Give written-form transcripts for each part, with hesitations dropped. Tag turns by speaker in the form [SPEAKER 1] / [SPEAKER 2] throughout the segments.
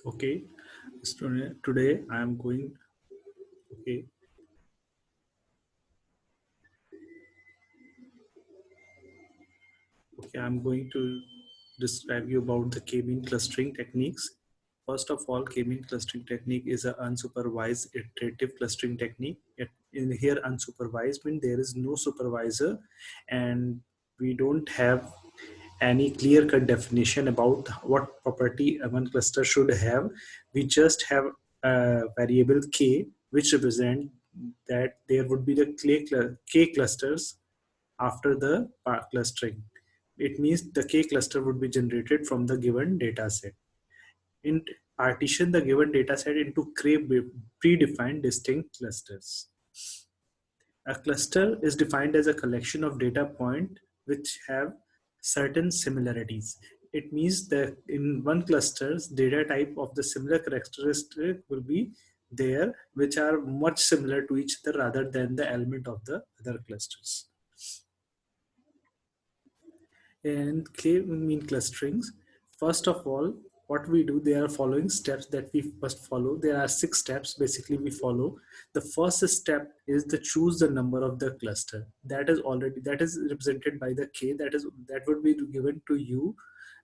[SPEAKER 1] Okay, today I am going. Okay, I'm going to describe you about the k-mean clustering techniques. First of all, k-mean clustering technique is an unsupervised iterative clustering technique. In here, unsupervised means there is no supervisor, and we don't have any clear-cut definition about what property one cluster should have. We just have a variable k, which represent that there would be the k clusters after the clustering. It means the k cluster would be generated from the given data set. In partition the given data set into predefined distinct clusters. A cluster is defined as a collection of data points which have certain similarities. It means that in one cluster's data type of the similar characteristic will be there, which are much similar to each other rather than the element of the other clusters. And k-mean clusterings, first of all, what we do, there are following steps that we must follow. There are 6 steps basically we follow. The first step is to choose the number of the cluster. That is represented by the k. That would be given to you,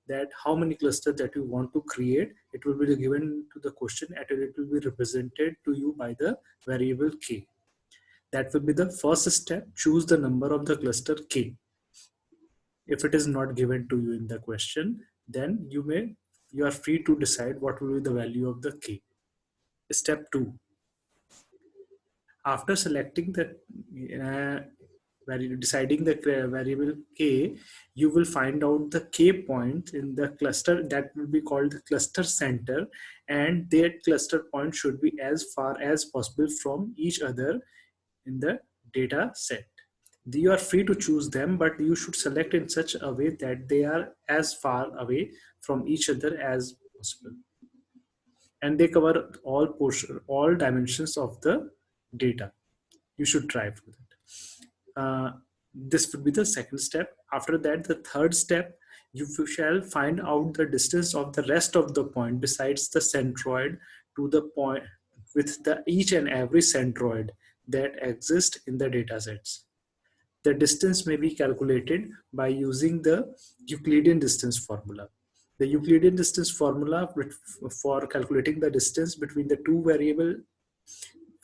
[SPEAKER 1] that how many clusters that you want to create. It will be given to the question and it will be represented to you by the variable k. That will be the first step. Choose the number of the cluster k. If it is not given to you in the question, then you are free to decide what will be the value of the k. Step 2. After selecting the deciding the variable k, you will find out the k point in the cluster that will be called the cluster center, and that cluster point should be as far as possible from each other in the data set. You are free to choose them, but you should select in such a way that they are as far away from each other as possible, and they cover all dimensions of the data. You should try for that. This would be the second step. After that, the third step, you shall find out the distance of the rest of the point besides the centroid to the point with the each and every centroid that exists in the data sets. The distance may be calculated by using the Euclidean distance formula. The Euclidean distance formula for calculating the distance between the two variables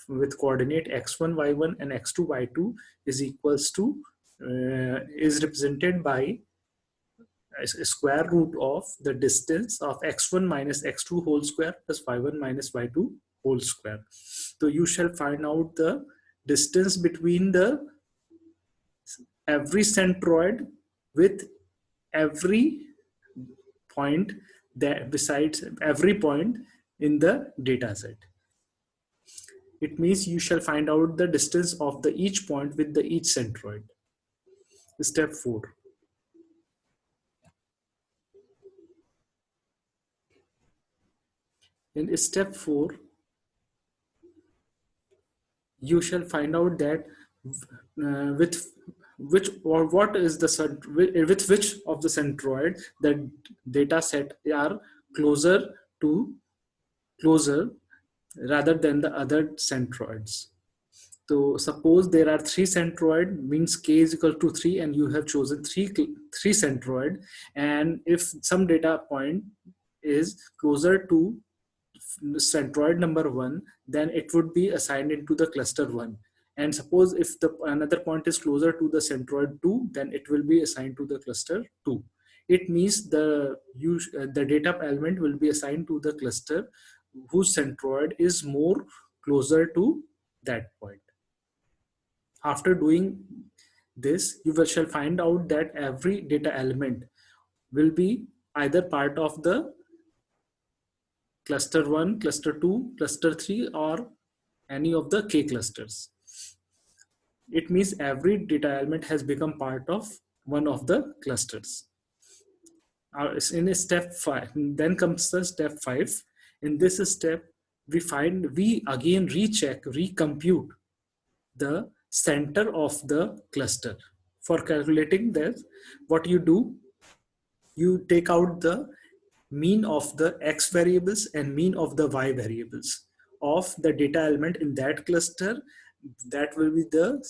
[SPEAKER 1] with coordinate x1 y1 and x2 y2 is equals to is represented by a square root of the distance of x1 minus x2 whole square plus y1 minus y2 whole square. So you shall find out the distance between the every centroid with every point that besides every point in the data set. It means you shall find out the distance of the each point with the each centroid. Step 4. In step 4, you shall find out that with which or what is the with which of the centroid the data set are closer rather than the other centroids. So suppose there are 3 centroid, means k is equal to 3, and you have chosen three centroid, and if some data point is closer to centroid number 1, then it would be assigned into the cluster 1. And suppose if the another point is closer to the centroid 2, then it will be assigned to the cluster 2. It means the data element will be assigned to the cluster whose centroid is more closer to that point. After doing this, you shall find out that every data element will be either part of the cluster 1, cluster 2, cluster 3, or any of the k clusters. It means every data element has become part of one of the clusters. In step 5, then comes the step 5. In this step, we again recompute the center of the cluster. For calculating this, what you do, you take out the mean of the x variables and mean of the y variables of the data element in that cluster. That will be the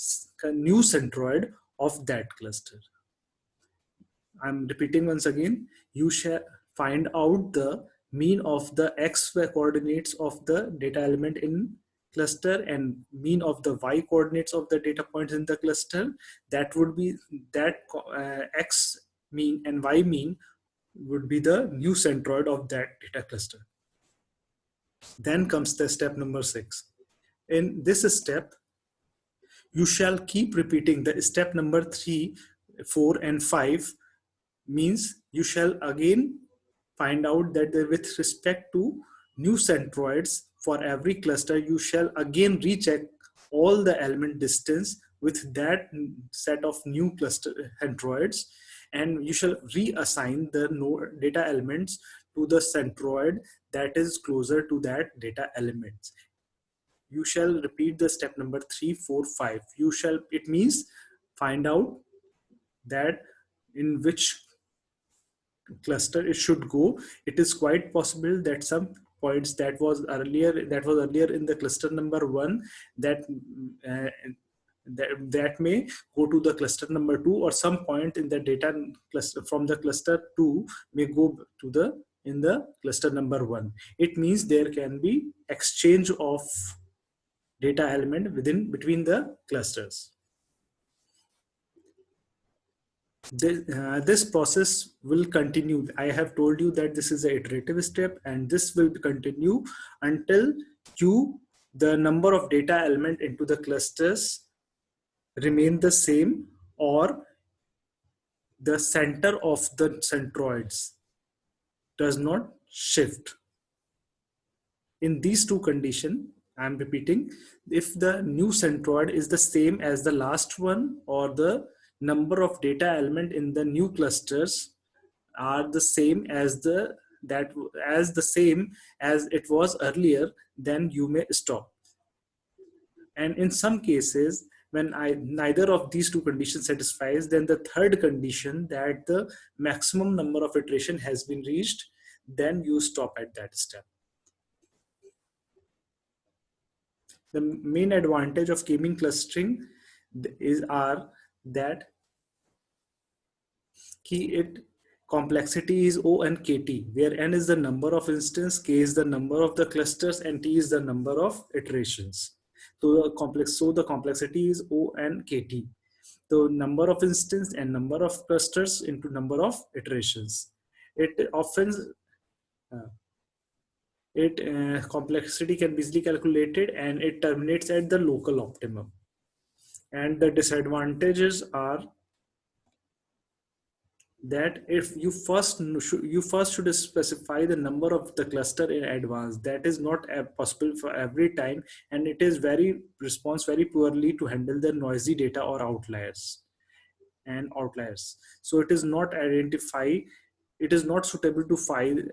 [SPEAKER 1] new centroid of that cluster. I'm repeating once again. You shall find out the mean of the x coordinates of the data element in cluster and mean of the y coordinates of the data points in the cluster. That would be that x mean and y mean would be the new centroid of that data cluster. Then comes the step number 6. In this step, you shall keep repeating the step number 3, 4, and 5. Means you shall again find out that with respect to new centroids for every cluster, you shall again recheck all the element distance with that set of new cluster centroids, and you shall reassign the data elements to the centroid that is closer to that data elements. You shall repeat the step number 3, 4, 5. You shall, it means find out that in which cluster it should go. It is quite possible that some points that was earlier in the cluster number 1, that uh, that may go to the cluster number 2, or some point in the data cluster from the cluster 2 may go to the in the cluster number 1. It means there can be exchange of data element within between the clusters. This process will continue. I have told you that this is an iterative step, and this will continue until the number of data element into the clusters remain the same, or the center of the centroids does not shift. In these two conditions, I'm repeating, if the new centroid is the same as the last one, or the number of data element in the new clusters are the same as the same as it was earlier, then you may stop. And in some cases, when neither of these two conditions satisfies, then the third condition, that the maximum number of iteration has been reached, then you stop at that step. The main advantage of k-mean clustering are that it complexity is O and KT, where n is the number of instances, k is the number of the clusters, and t is the number of iterations. So the complexity is O and KT. The number of instances and number of clusters into number of iterations. It often complexity can be easily calculated, and it terminates at the local optimum. And the disadvantages are that if you first should specify the number of the cluster in advance. That is not possible for every time, and it is responds very poorly to handle the noisy data or outliers. So it is not suitable to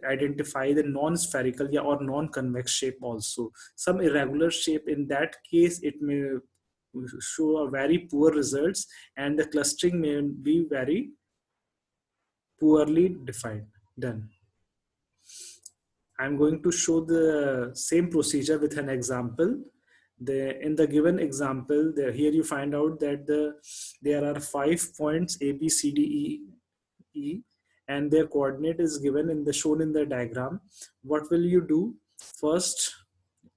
[SPEAKER 1] identify the non-spherical or non-convex shape also. Some irregular shape, in that case it may show a very poor results, and the clustering may be very poorly done. I'm going to show the same procedure with an example. In the given example, here you find out that there are 5 points A, B, C, D, E, and their coordinate is given shown in the diagram. What will you do? First,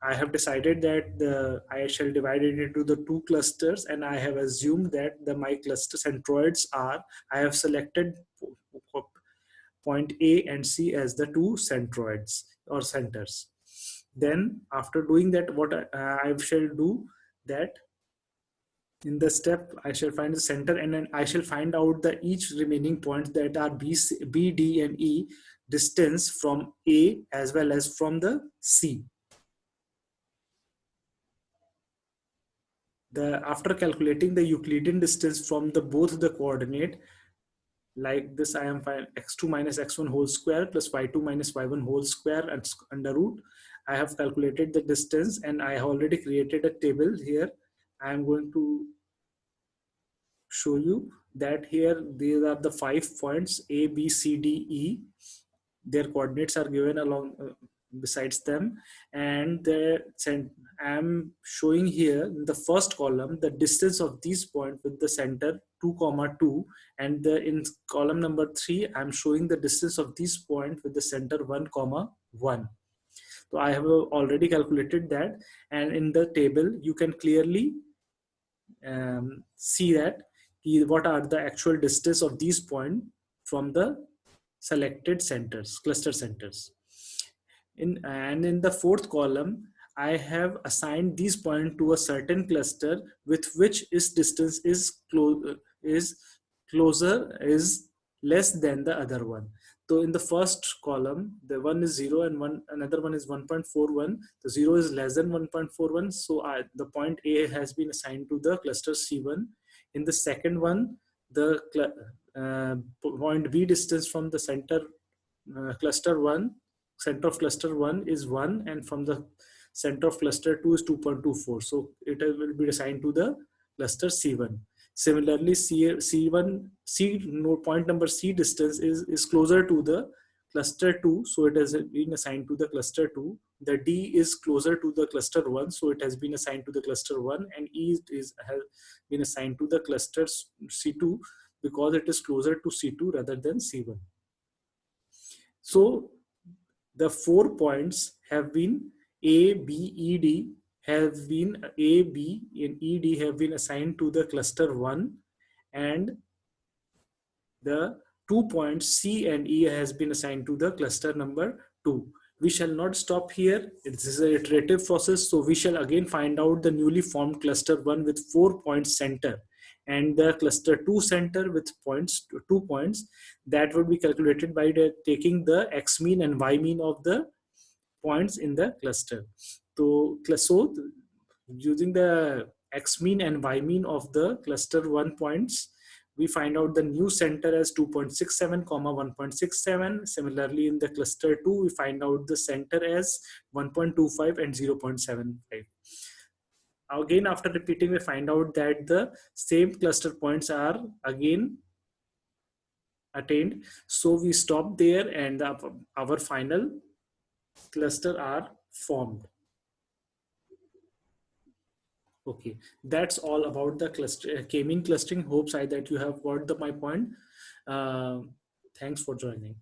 [SPEAKER 1] I have decided that I shall divide it into the two clusters, and I have assumed that my cluster centroids are, I have selected point A and C as the two centroids or centers. Then after doing that, what I shall do, that in the step I shall find the center, and then I shall find out the each remaining points that are B, D, and E distance from A as well as from the C. After calculating the Euclidean distance from both the coordinate, like this, I am finding x2 minus x1 whole square plus y2 minus y1 whole square and under root. I have calculated the distance, and I have already created a table here. I am going to show you that here these are the 5 points A, B, C, D, E. their coordinates are given along besides them, and I'm showing here in the first column the distance of these points with the center 2 comma 2, and in column number 3 I'm showing the distance of these points with the center 1 comma 1. So I have already calculated that, and in the table you can clearly see that what are the actual distance of these points from the selected centers, cluster centers. In the fourth column, I have assigned these points to a certain cluster with which its distance is closer is less than the other one. So in the first column, the one is 0 and another one is 1.41. The 0 is less than 1.41. So the point A has been assigned to the cluster C1. In the second one, the point B distance from the cluster 1 center of cluster 1 is 1, and from the center of cluster 2 is 2.24. So it will be assigned to the cluster C1. Similarly, point number C distance is closer to the cluster 2, so it has been assigned to the cluster 2. The D is closer to the cluster 1, so it has been assigned to the cluster 1, and E has been assigned to the cluster C2 because it is closer to C2 rather than C1. So the 4 points have been A, B, E, D have been A, B, and E, D have been assigned to the cluster 1, and the 2 points C and E has been assigned to the cluster number 2. We shall not stop here. This is an iterative process, so we shall again find out the newly formed cluster 1 with 4 points center, and the cluster 2 center with 2 points. That would be calculated by taking the x mean and y mean of the points in the cluster. So using the x mean and y mean of the cluster 1 points, we find out the new center as 2.67 comma 1.67. Similarly, in the cluster 2, we find out the center as 1.25 and 0.75. Again, after repeating, we find out that the same cluster points are again attained. So we stop there, and our final cluster are formed. Okay, that's all about the cluster k-mean clustering. Hopes I that you have got my point. Thanks for joining.